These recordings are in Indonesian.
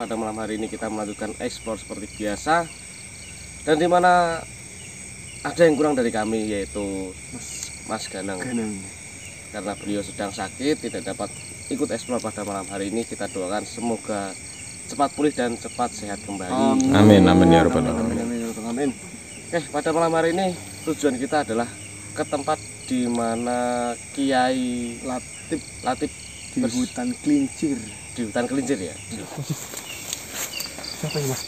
Pada malam hari ini kita melanjutkan eksplor seperti biasa, dan dimana ada yang kurang dari kami, yaitu Mas Ganang. Karena beliau sedang sakit, tidak dapat ikut eksplor pada malam hari ini. Kita doakan semoga cepat pulih dan cepat sehat kembali. Amin, amin ya rabbal alamin. Amin. Pada malam hari ini tujuan kita adalah ke tempat di mana Kiai Latif di hutan Kelincir. Di hutan Kelincir ya. Siapa ini, Mas?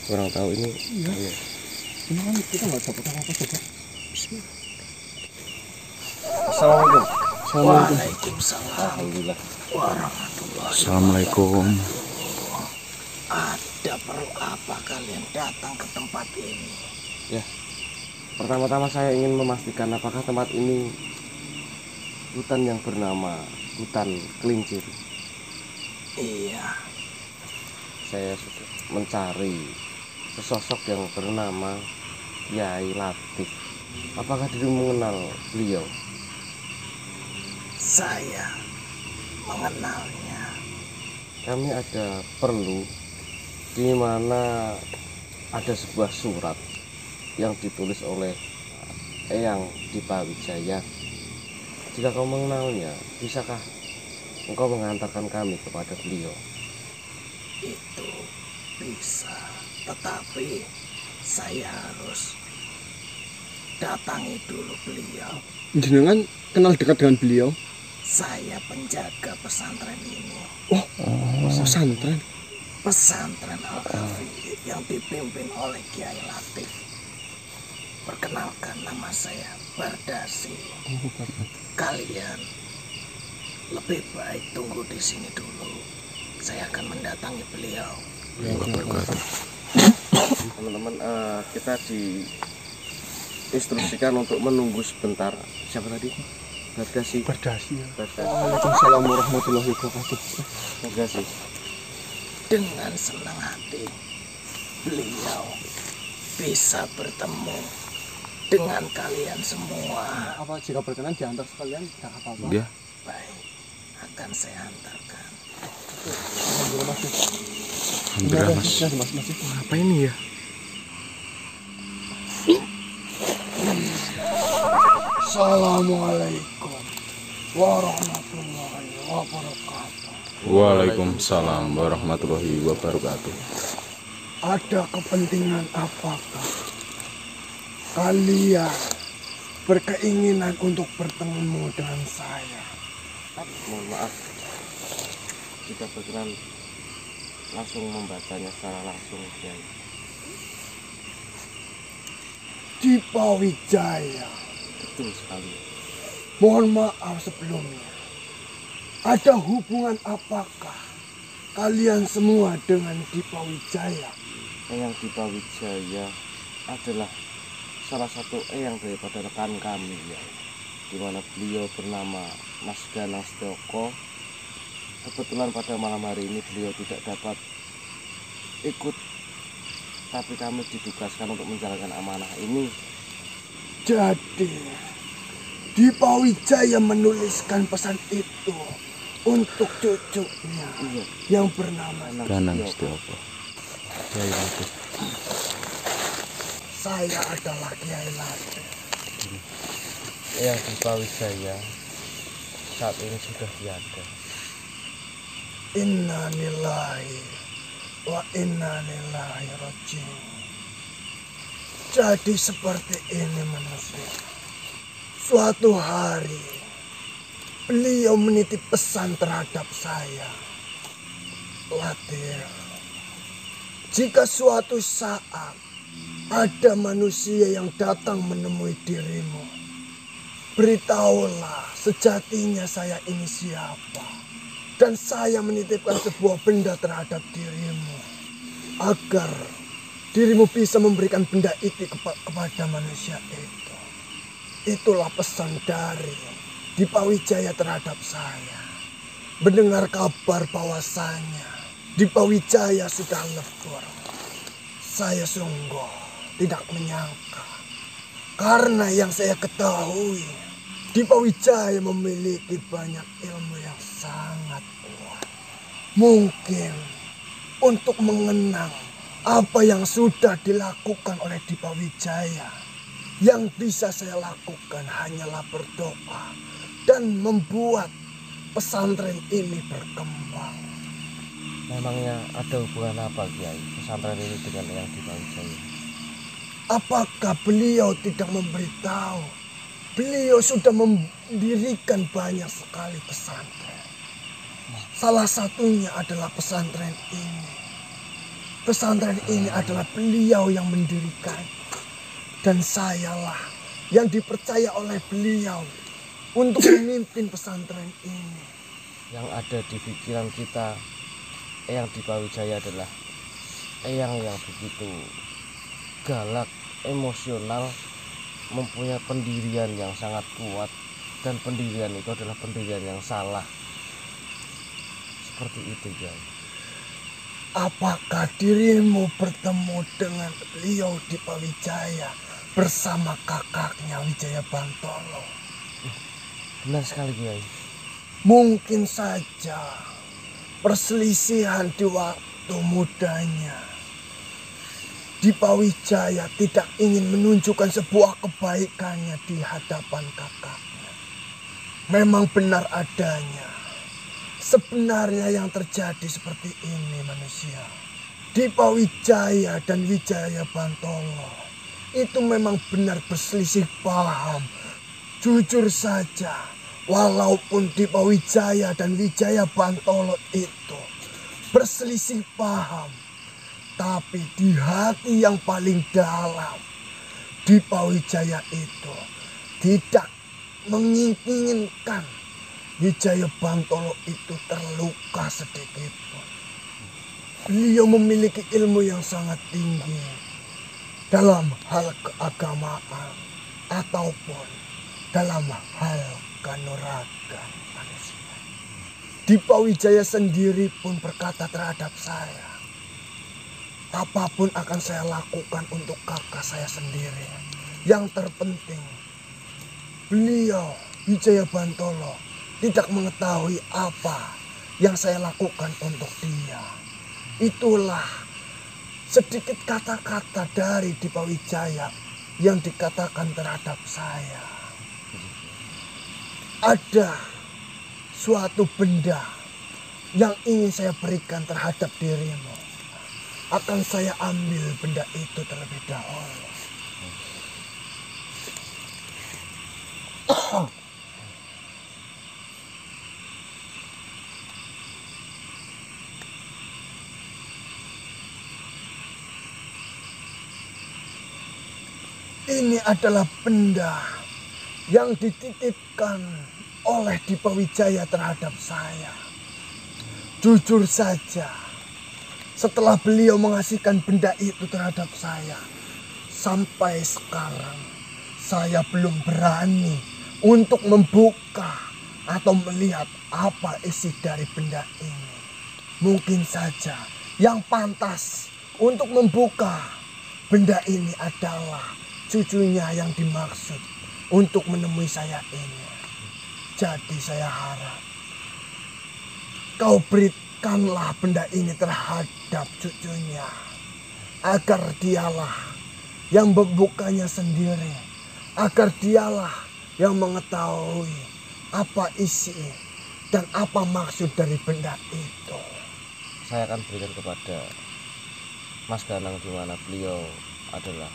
Kurang tahu ini. Iya. Ini kan kita nggak dapat apa-apa coba. Bismillah. Assalamualaikum. Waalaikumsalam. Alhamdulillah. Warahmatullahi. Assalamualaikum. Ada perlu apa kalian datang ke tempat ini? Ya. Pertama-tama saya ingin memastikan apakah tempat ini hutan yang bernama hutan Kelincir. Iya. Saya sudah mencari sesosok yang bernama Kiai Latif. Apakah dirimu mengenal beliau? Saya mengenalnya. Kami ada perlu di mana ada sebuah surat yang ditulis oleh Eyang Dipawijaya. Jika kau mengenalnya, bisakah engkau mengantarkan kami kepada beliau? Itu bisa, tetapi saya harus datangi dulu beliau. Jenengan kenal dekat dengan beliau? Saya penjaga pesantren ini. Pesantren. Pesantren Al-Kafi yang dipimpin oleh Kiai Latif. Perkenalkan, nama saya Bardasi. Kalian lebih baik tunggu di sini dulu. Saya akan mendatangi beliau. Teman-teman, kita diinstruksikan untuk menunggu sebentar. Siapa tadi? Bardasi. Bardasi ya. Bardasi. Waalaikumsalam warahmatullahi wabarakatuh. Bardasi. Dengan senang hati beliau bisa bertemu dengan kalian semua. Apa jika berkenan diantar sekalian? Tidak apa-apa. Ya. Baik, akan saya antarkan. Alhamdulillah, Mas. Alhamdulillah, Mas. Ya, Mas. Apa ini ya? Assalamualaikum warahmatullahi wabarakatuh. Waalaikumsalam warahmatullahi wabarakatuh. Ada kepentingan apakah kalian berkeinginan untuk bertemu dengan saya? Mohon maaf jika berkenan langsung membacanya secara langsung, Kiai. Dipawijaya. Betul sekali. Mohon maaf sebelumnya. Ada hubungan apakah kalian semua dengan Dipawijaya? Eyang Dipawijaya adalah salah satu eyang daripada rekan kami, ya, di mana beliau bernama Mas Ganang Setioko. Kebetulan pada malam hari ini beliau tidak dapat ikut, tapi kami ditugaskan untuk menjalankan amanah ini. Jadi Dipawijaya menuliskan pesan itu untuk cucunya Iya, yang bernama Ganang Setioko. Setioko. Kiai Latif. saya adalah Kiai Latif. Eyang Dipawijaya saat ini sudah tiada. Inna lillahi wa inna ilaihi raji'un. Jadi seperti ini manusia. Suatu hari beliau menitip pesan terhadap saya. Latif, jika suatu saat ada manusia yang datang menemui dirimu, beritahulah sejatinya saya ini siapa. Dan saya menitipkan sebuah benda terhadap dirimu, agar dirimu bisa memberikan benda itu kepada manusia itu. Itulah pesan dari Dipawijaya terhadap saya. Mendengar kabar bahwasanya Dipawijaya sudah lebur, saya sungguh tidak menyangka. Karena yang saya ketahui, Dipawijaya memiliki banyak ilmu yang sangat kuat. Mungkin untuk mengenang apa yang sudah dilakukan oleh Dipa Wijaya. Yang bisa saya lakukan hanyalah berdoa dan membuat pesantren ini berkembang. Memangnya ada hubungan apa Kiai pesantren ini dengan Eyang Dipa Wijaya? Apakah beliau tidak memberitahu? Beliau sudah mendirikan banyak sekali pesantren. Salah satunya adalah pesantren ini. Pesantren ini adalah beliau yang mendirikan. Dan sayalah yang dipercaya oleh beliau untuk memimpin pesantren ini. Yang ada di pikiran kita, Eyang Dipa Wijaya adalah Eyang yang begitu galak, emosional, mempunyai pendirian yang sangat kuat, dan pendirian itu adalah pendirian yang salah. Seperti itu, Kiai. Apakah dirimu bertemu dengan beliau Dipa Wijaya bersama kakaknya Wijaya Bantolo? Benar sekali, Kiai. Mungkin saja perselisihan di waktu mudanya. Dipa Wijaya tidak ingin menunjukkan sebuah kebaikannya di hadapan kakaknya. Memang benar adanya. Sebenarnya yang terjadi seperti ini manusia. Dipa Wijaya dan Wijaya Bantolo itu memang benar berselisih paham. Jujur saja, walaupun Dipa Wijaya dan Wijaya Bantolo itu berselisih paham, tapi di hati yang paling dalam, Dipa Wijaya itu tidak menginginkan Wijaya Bantolo itu terluka sedikit pun. Beliau memiliki ilmu yang sangat tinggi dalam hal keagamaan ataupun dalam hal kanuragan manusia. Dipa Wijaya sendiri pun berkata terhadap saya, apapun akan saya lakukan untuk kakak saya sendiri. Yang terpenting, beliau Wijaya Bantolo tidak mengetahui apa yang saya lakukan untuk dia. Itulah sedikit kata-kata dari Dipa Wijaya yang dikatakan terhadap saya. Ada suatu benda yang ingin saya berikan terhadap dirimu. Akan saya ambil benda itu terlebih dahulu. Ini adalah benda yang dititipkan oleh Dipa Wijaya terhadap saya. Jujur saja, setelah beliau mengasihkan benda itu terhadap saya, sampai sekarang saya belum berani untuk membuka atau melihat apa isi dari benda ini. Mungkin saja yang pantas untuk membuka benda ini adalah cucunya yang dimaksud untuk menemui saya ini. Jadi saya harap kau berikanlah benda ini terhadap cucunya, agar dialah yang membukanya sendiri, agar dialah yang mengetahui apa isi dan apa maksud dari benda itu. Saya akan berikan kepada Mas Ganang, di mana beliau adalah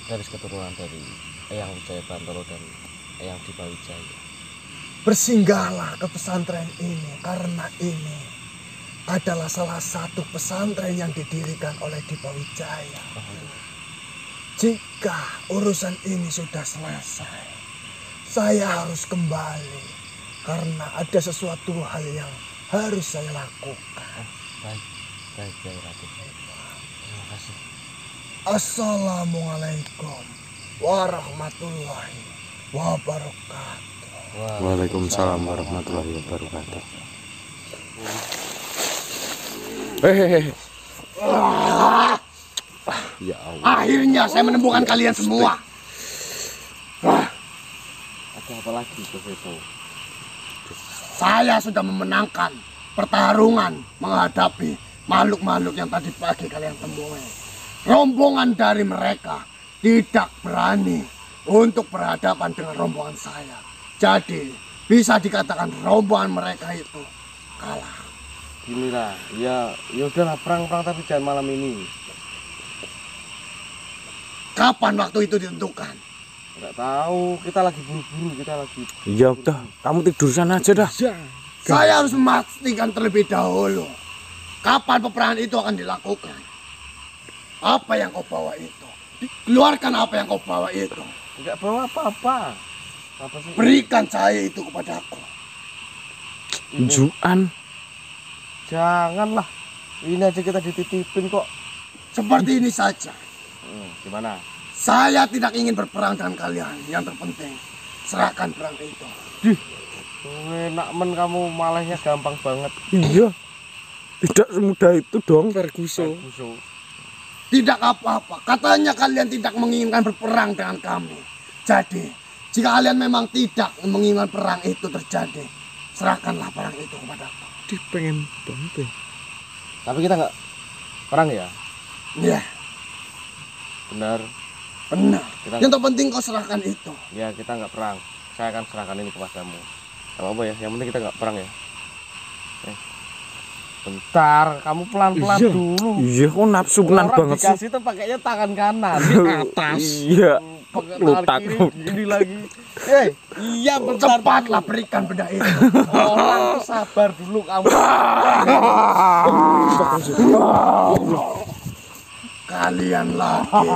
garis keturunan dari Eyang Wijaya Bantolo dan Eyang Dipa Wijaya. Bersinggahlah ke pesantren ini, karena ini adalah salah satu pesantren yang didirikan oleh Dipa Wijaya. Jika urusan ini sudah selesai, saya harus kembali karena ada sesuatu hal yang harus saya lakukan. Baik, Kiai Ratu. Terima kasih. Assalamualaikum warahmatullahi wabarakatuh. Waalaikumsalam warahmatullahi wabarakatuh. Ya Allah. Akhirnya saya menemukan kalian semua. Ada apa lagi, Profesor? Saya sudah memenangkan pertarungan menghadapi makhluk-makhluk yang tadi pagi kalian temui. Rombongan dari mereka tidak berani untuk berhadapan dengan rombongan saya. Jadi bisa dikatakan rombongan mereka itu kalah. Gini lah, ya udahlah perang-perang tapi jangan malam ini. Kapan waktu itu ditentukan? Nggak tahu, kita lagi buru-buru, Ya udah, kamu tidur sana aja dah. Saya harus memastikan terlebih dahulu kapan peperangan itu akan dilakukan. Apa yang kau bawa itu? Keluarkan apa yang kau bawa itu. Nggak bawa apa-apa. Apa sih? Berikan saya itu kepadaku. Juan. Janganlah. Ini aja kita dititipin kok. Seperti ini saja. Gimana? Saya tidak ingin berperang dengan kalian. Yang terpenting, serahkan perang itu. Enak men kamu, malahnya gampang banget. Iya. Tidak semudah itu dong, Ferguson. Tidak apa-apa. Katanya kalian tidak menginginkan berperang dengan kami. Jadi, jika kalian memang tidak menginginkan perang itu terjadi, serahkanlah perang itu kepadaku. Dia pengen banget. Tapi kita nggak perang ya? Iya, Benar. benar. Kita- Yang terpenting kau serahkan itu. Ya kita nggak perang. Saya akan serahkan ini kepadamu. Gak apa-apa ya, yang penting kita nggak perang ya. Bentar, kamu pelan-pelan Iya. dulu. Iya, kok nafsu benar Orang banget sih. dikasih tuh pakainya tangan kanan di atas. Iya. Pakai Lutak. tangan kiri gini lagi. Iya bentar. Cepatlah berikan benda itu. Orang tuh sabar dulu kamu. Kalian lagi.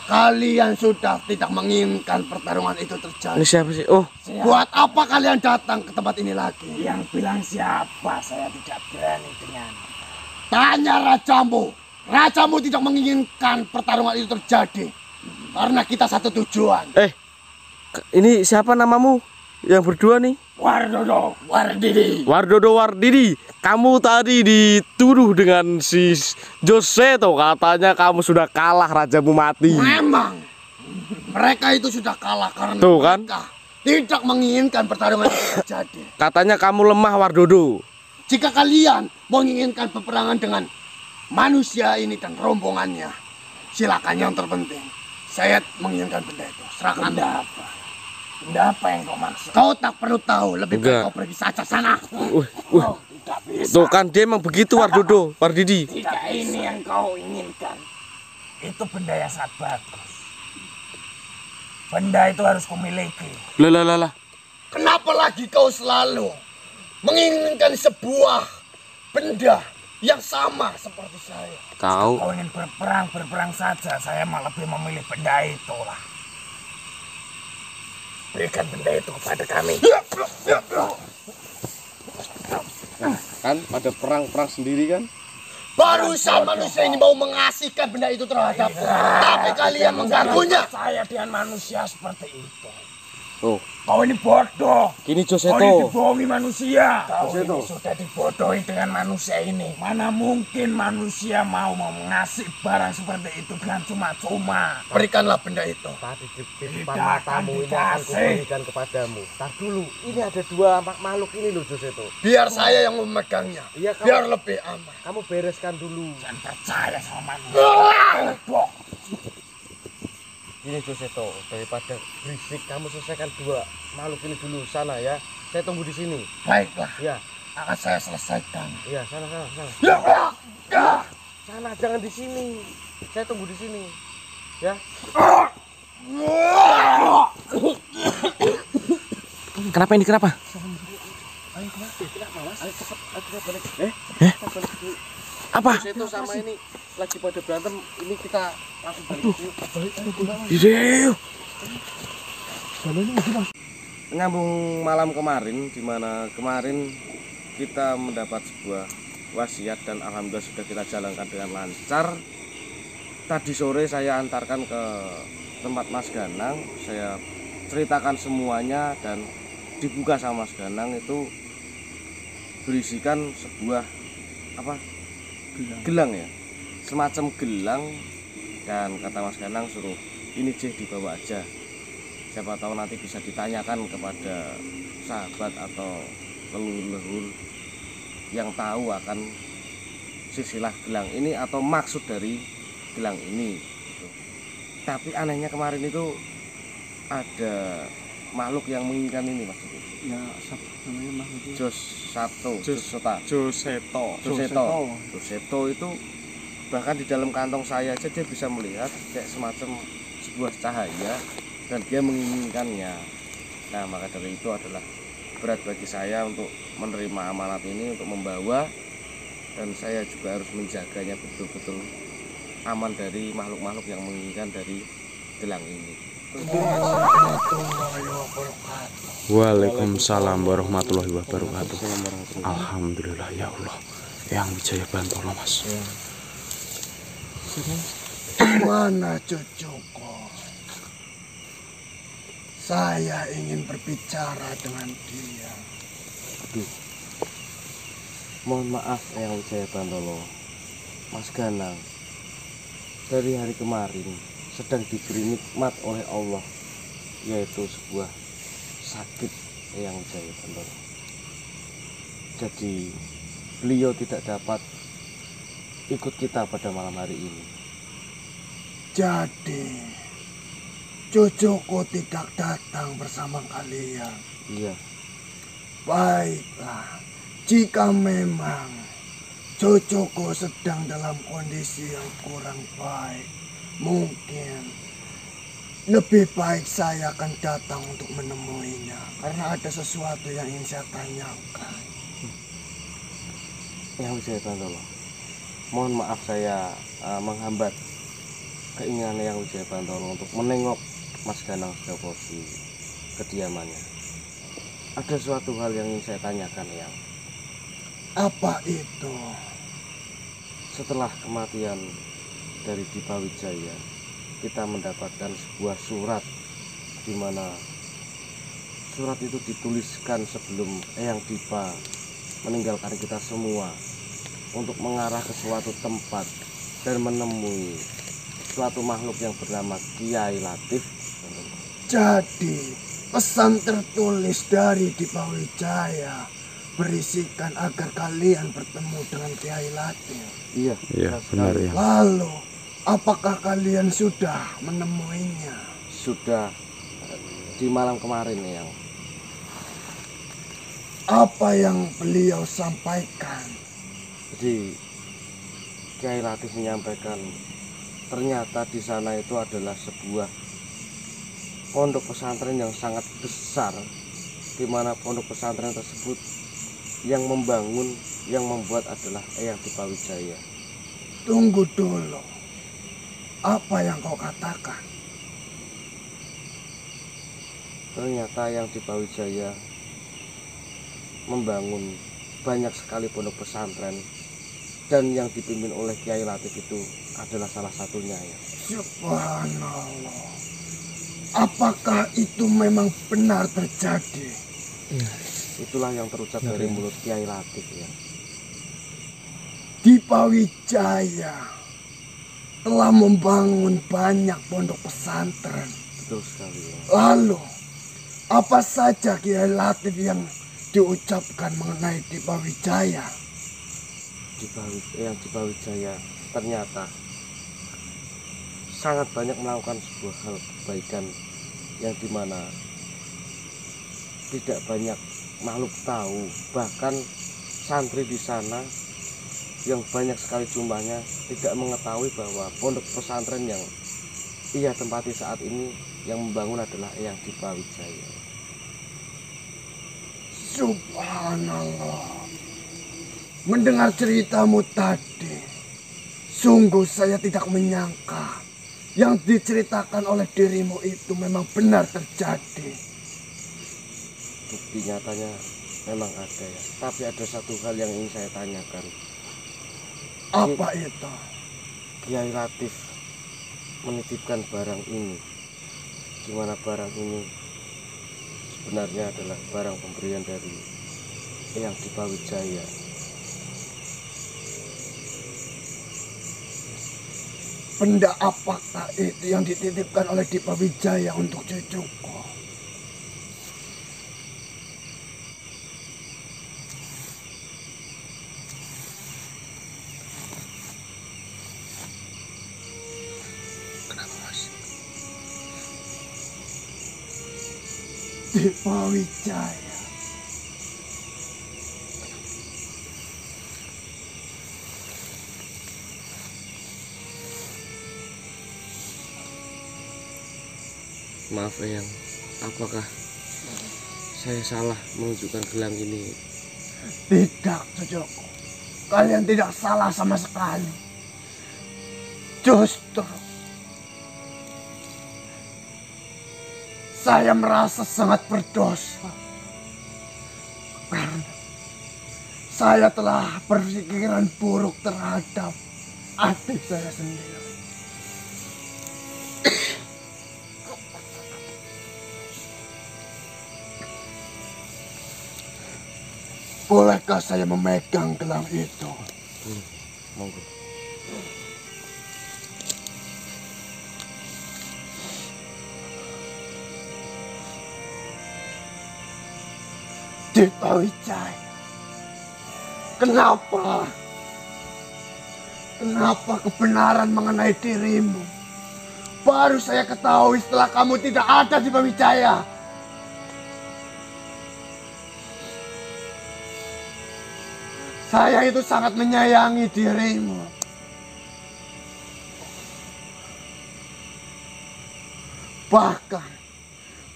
Kalian sudah tidak menginginkan pertarungan itu terjadi. Ini siapa sih? Oh, Buat apa kalian datang ke tempat ini lagi? Yang bilang siapa? Saya tidak berani dengan. Tanya rajamu. Rajamu tidak menginginkan pertarungan itu terjadi. Karena kita satu tujuan. ini siapa namamu? Yang berdua nih? Wardodo, Wardidi. Wardodo Wardidi. Kamu tadi dituduh dengan si Jose tuh, katanya kamu sudah kalah, rajamu mati. Memang mereka itu sudah kalah karena Tuh kan? mereka tidak menginginkan pertarungan itu terjadi. Katanya kamu lemah, Wardodo. Jika kalian menginginkan peperangan dengan manusia ini dan rombongannya, silakan. Yang terpenting, saya menginginkan benda itu. Serahkan. Benda apa? Benda apa yang kau maksud? Kau tak perlu tahu. Lebih baik Enggak. kau pergi saja sana. Oh, tidak bisa. Tuh kan dia emang begitu, Wardodo, Wardidi. Tidak ini yang kau inginkan. Itu benda yang sangat bagus. Benda itu harus kumiliki. Lah. Kenapa lagi kau selalu menginginkan sebuah benda yang sama seperti saya? Tahu. Kau ingin berperang saja. Saya malah lebih memilih benda itu lah. Berikan benda itu kepada kami. Kan pada perang-perang sendiri kan? Barusan manusia ini mau mengasihkan benda itu terhadap, tapi kalian mengganggunya. Saya dengan manusia seperti itu. Tuh, Kau ini bodoh. gini Kau ini Joseto. dibohongi manusia. Kau Jose ini tuh. sudah dibodohi dengan manusia ini. Mana mungkin manusia mau mengasih barang seperti itu dengan cuma-cuma. Berikanlah benda itu. Tadi di depan matamu ini akan kuberikan kepadamu. Tar dulu, ini ada dua makhluk ini loh Joseto. Biar saya yang memegangnya. Iya, kamu- Biar lebih aman. Kamu bereskan dulu. Jangan percaya sama manusia. Bodoh. Gini Joseto, daripada berisik kamu selesaikan dua makhluk ini dulu sana ya. Saya tunggu di sini. Baiklah, Ya, akan saya selesaikan. iya sana. Ya. Sana jangan di sini. Saya tunggu di sini. Ya. Kenapa ini? Kenapa? Apa? Joseto sama ini lagi pada berantem. Ini kita langsung balik. Iya. Nyambung malam kemarin, di mana kemarin kita mendapat sebuah wasiat dan alhamdulillah sudah kita jalankan dengan lancar. Tadi sore saya antarkan ke tempat Mas Ganang, saya ceritakan semuanya dan dibuka sama Mas Ganang itu berisikan sebuah apa? Gelang ya, semacam gelang, dan kata Mas Ganang suruh ini dibawa aja. Siapa tahu nanti bisa ditanyakan kepada sahabat atau leluhur yang tahu akan silsilah gelang ini atau maksud dari gelang ini gitu. Tapi anehnya kemarin itu ada makhluk yang menginginkan ini Mas. Ya, siapa namanya Mas itu? Joseto itu bahkan di dalam kantong saya aja dia bisa melihat kayak semacam sebuah cahaya dan dia menginginkannya. Nah, maka dari itu adalah berat bagi saya untuk menerima amanat ini, untuk membawa, dan saya juga harus menjaganya betul-betul aman dari makhluk-makhluk yang menginginkan dari gelang ini. Waalaikumsalam warahmatullahi wabarakatuh. Alhamdulillah ya Allah. Yang Wijaya Bantolo Mas. Mana cucuku? Saya ingin berbicara dengan dia. Aduh, mohon maaf Eyang Wijaya Bantolo, Mas Ganang. Dari hari kemarin sedang diberi nikmat oleh Allah, yaitu sebuah sakit Eyang Wijaya Bantolo. Jadi beliau tidak dapat ikut kita pada malam hari ini. Jadi cucuku tidak datang bersama kalian. Iya, Baiklah, jika memang cucuku sedang dalam kondisi yang kurang baik, mungkin lebih baik saya akan datang untuk menemuinya. Karena ada sesuatu yang ingin saya tanyakan. Eyang Wijaya Bantolo, mohon maaf saya menghambat keinginan Eyang Wijaya Bantolo untuk menengok Mas Ganang Sedoko di kediamannya. Ada suatu hal yang ingin saya tanyakan, Eyang. Apa itu? Setelah kematian dari Dipa Wijaya, kita mendapatkan sebuah surat di mana surat itu dituliskan sebelum Eyang Dipa meninggalkan kita semua untuk mengarah ke suatu tempat dan menemui suatu makhluk yang bernama Kiai Latif. Jadi pesan tertulis dari Dipa Wijaya berisikan agar kalian bertemu dengan Kiai Latif. Iya, Iya, benar ya. Lalu apakah kalian sudah menemuinya? Sudah di malam kemarin, Eyang. Apa yang beliau sampaikan? Jadi Kiai Latif menyampaikan ternyata di sana itu adalah sebuah pondok pesantren yang sangat besar, di mana pondok pesantren tersebut yang membangun, yang membuat adalah Eyang Dipa Wijaya. Tunggu dulu. Apa yang kau katakan? Ternyata Eyang Dipa Wijaya membangun banyak sekali pondok pesantren, dan yang dipimpin oleh Kiai Latif itu adalah salah satunya, ya. Subhanallah. Apakah itu memang benar terjadi? Itulah yang terucap dari mulut Kiai Latif, ya. Dipa Wijaya telah membangun banyak pondok pesantren. Betul sekali, ya. Lalu, apa saja Kiai Latif yang diucapkan mengenai Dipa Wijaya? Eyang Dipa Wijaya ternyata sangat banyak melakukan sebuah hal kebaikan yang dimana tidak banyak makhluk tahu, bahkan santri di sana yang banyak sekali jumlahnya tidak mengetahui bahwa pondok pesantren yang ia tempati saat ini yang membangun adalah Eyang Dipa Wijaya. Subhanallah. Mendengar ceritamu tadi, sungguh saya tidak menyangka yang diceritakan oleh dirimu itu memang benar terjadi. Bukti nyatanya memang ada, ya. Tapi ada satu hal yang ingin saya tanyakan. Apa itu? Kiai Latif menitipkan barang ini, di mana barang ini sebenarnya adalah barang pemberian dari Eyang Dipa Wijaya. Benda apakah itu yang dititipkan oleh Dipa Wijaya untuk cucuku? Dipa Wijaya. Maaf Eyang, apakah saya salah menunjukkan gelang ini? Tidak, cucuku. Kalian tidak salah sama sekali. Justru saya merasa sangat berdosa karena saya telah berpikiran buruk terhadap adik saya sendiri. Bolehkah saya memegang gelang itu? Monggo. Dipa Wijaya, kenapa kebenaran mengenai dirimu baru saya ketahui setelah kamu tidak ada, Dipa Wijaya? Saya itu sangat menyayangi dirimu. Bahkan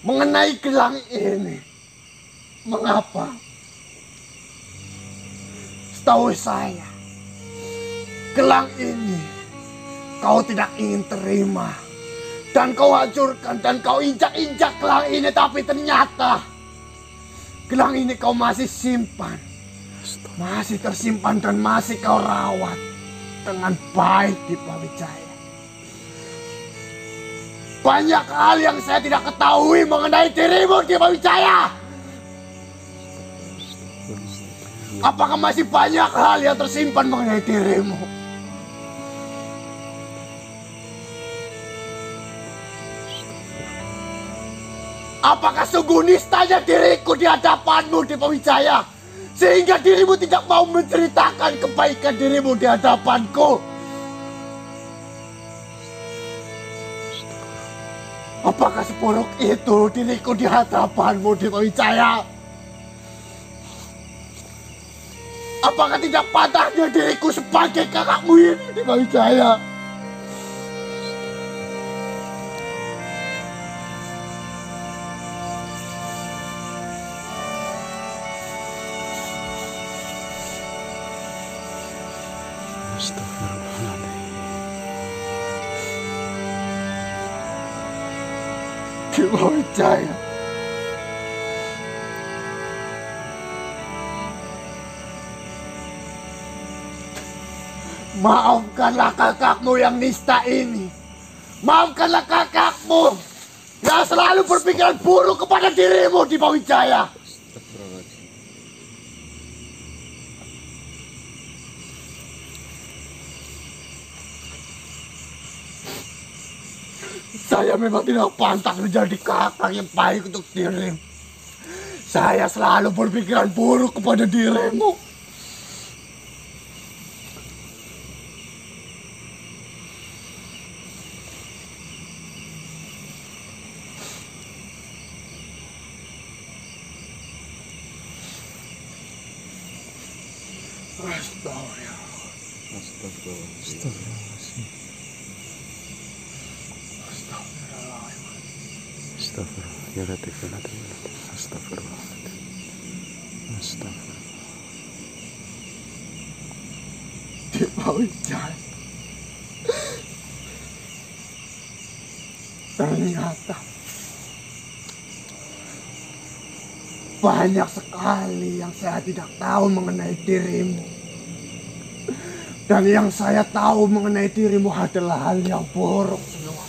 mengenai gelang ini, mengapa? Setahu saya, gelang ini kau tidak ingin terima. Dan kau hancurkan dan kau injak-injak gelang ini, tapi ternyata gelang ini kau masih simpan. Masih tersimpan dan masih kau rawat dengan baik, Dipa Wijaya. Banyak hal yang saya tidak ketahui mengenai dirimu, Dipa Wijaya. Apakah masih banyak hal yang tersimpan mengenai dirimu? Apakah sungguh nistanya diriku di hadapanmu, Dipa Wijaya, sehingga dirimu tidak mau menceritakan kebaikan dirimu di hadapanku? Apakah seburuk itu diriku di hadapanmu, Dipa Wijaya? Apakah tidak patahnya diriku sebagai kakakmu ini, Dipa Wijaya? Dipa Wijaya, maafkanlah kakakmu yang nista ini. Maafkanlah kakakmu yang selalu berpikiran buruk kepada dirimu, Dipa Wijaya. Saya memang tidak pantas menjadi kakak yang baik untuk dirimu. Saya selalu berpikiran buruk kepada dirimu. Dipa Wijaya, ternyata banyak sekali yang saya tidak tahu mengenai dirimu. Dan yang saya tahu mengenai dirimu adalah hal yang buruk semua.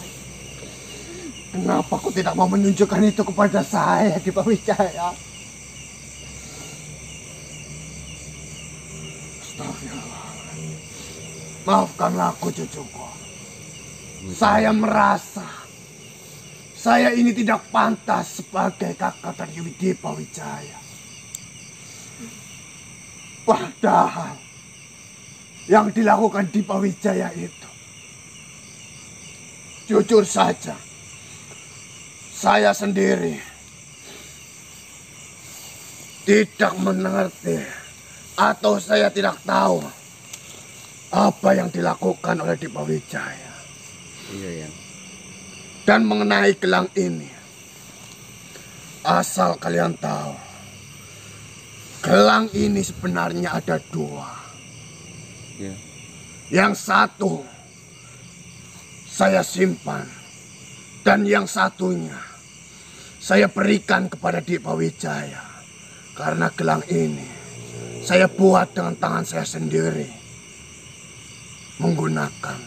Kenapa kau tidak mau menunjukkan itu kepada saya, Dipa Wijaya? Astagfirullahaladzim. Maafkanlah aku, cucuku. Saya merasa saya ini tidak pantas sebagai kakak dari Dipa Wijaya. Padahal yang dilakukan Dipa Wijaya itu, jujur saja, saya sendiri tidak mengerti atau saya tidak tahu apa yang dilakukan oleh Dipa Wijaya. Iya, Yang. Dan mengenai gelang ini, asal kalian tahu, gelang ini sebenarnya ada dua. Iya. Yang satu saya simpan, dan yang satunya saya berikan kepada Dipa Wijaya. Karena gelang ini saya buat dengan tangan saya sendiri, menggunakan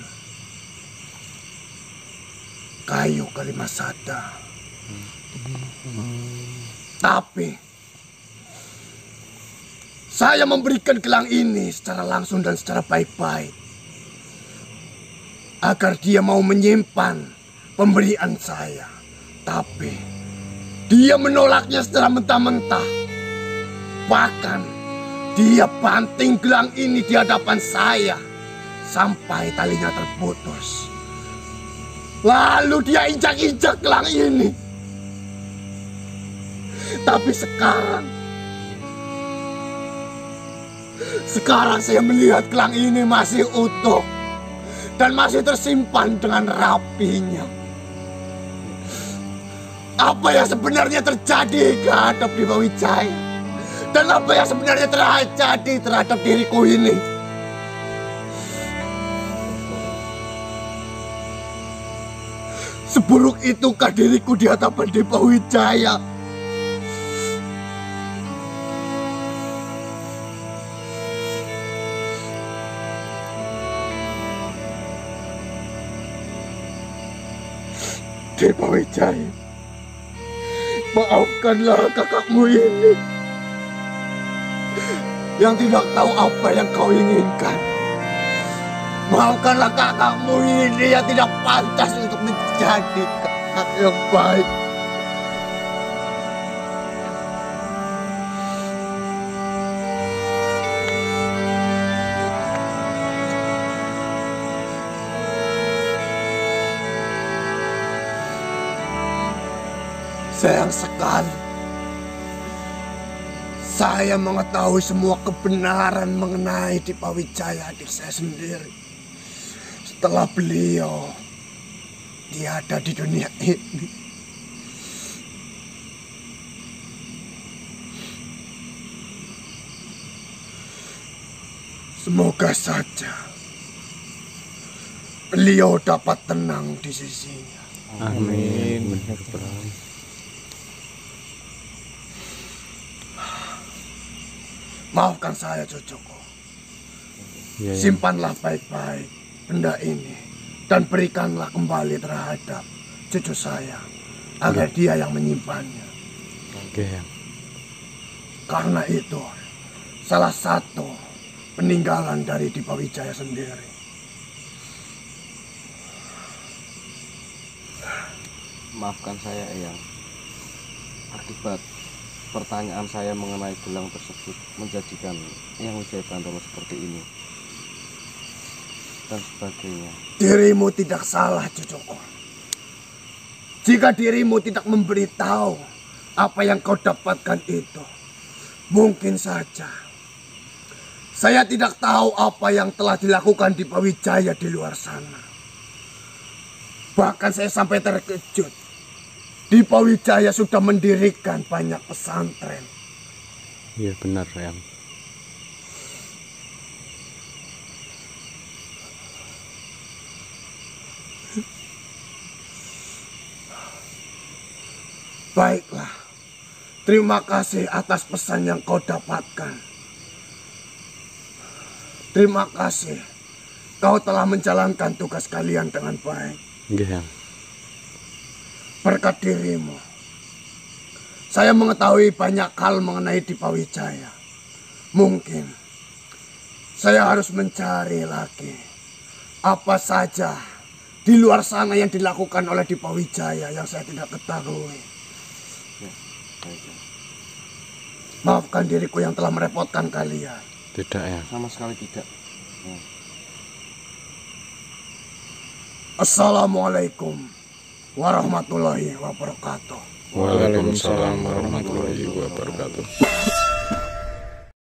kayu kalimasada. Tapi saya memberikan gelang ini secara langsung dan secara baik-baik, agar dia mau menyimpan pemberian saya. Tapi dia menolaknya secara mentah-mentah. Bahkan dia banting gelang ini di hadapan saya sampai talinya terputus. Lalu dia injak-injak gelang ini. Tapi sekarang saya melihat gelang ini masih utuh dan masih tersimpan dengan rapinya. Apa yang sebenarnya terjadi terhadap Dipa Wijaya? Dan apa yang sebenarnya terjadi terhadap diriku ini? Seburuk itukah diriku di hadapan Dipa Wijaya? Dipa Wijaya, maafkanlah kakakmu ini yang tidak tahu apa yang kau inginkan. Maafkanlah kakakmu ini yang tidak pantas untuk menjadi kakak yang baik. Sayang sekali, saya mengetahui semua kebenaran mengenai Dipa Wijaya, adik saya sendiri, setelah beliau tiada di dunia ini. Semoga saja beliau dapat tenang di sisinya. Amin. Maafkan saya, cucuku. Ya, ya. Simpanlah baik-baik benda ini dan berikanlah kembali terhadap cucu saya agar dia yang menyimpannya. Oke, ya. Karena itu salah satu peninggalan dari Dipa Wijaya sendiri. Maafkan saya, Eyang. Akibat pertanyaan saya mengenai gelang tersebut menjadikan Eyang Wijaya Bantolo seperti ini dan sebagainya. Dirimu tidak salah, cucuku. Jika dirimu tidak memberitahu apa yang kau dapatkan itu, mungkin saja saya tidak tahu apa yang telah dilakukan Dipa Wijaya di luar sana. Bahkan saya sampai terkejut. Dipa Wijaya sudah mendirikan banyak pesantren. Iya benar, Yang. Baiklah, terima kasih atas pesan yang kau dapatkan. Terima kasih, kau telah menjalankan tugas kalian dengan baik. Iya, Yang. Berkat dirimu, saya mengetahui banyak hal mengenai Dipa Wijaya. Mungkin saya harus mencari lagi apa saja di luar sana yang dilakukan oleh Dipa Wijaya yang saya tidak ketahui. Ya, baik, ya. Maafkan diriku yang telah merepotkan kalian. Tidak, Yang. Sama sekali tidak. Ya. Assalamualaikum warahmatullahi wabarakatuh. Waalaikumsalam warahmatullahi wabarakatuh.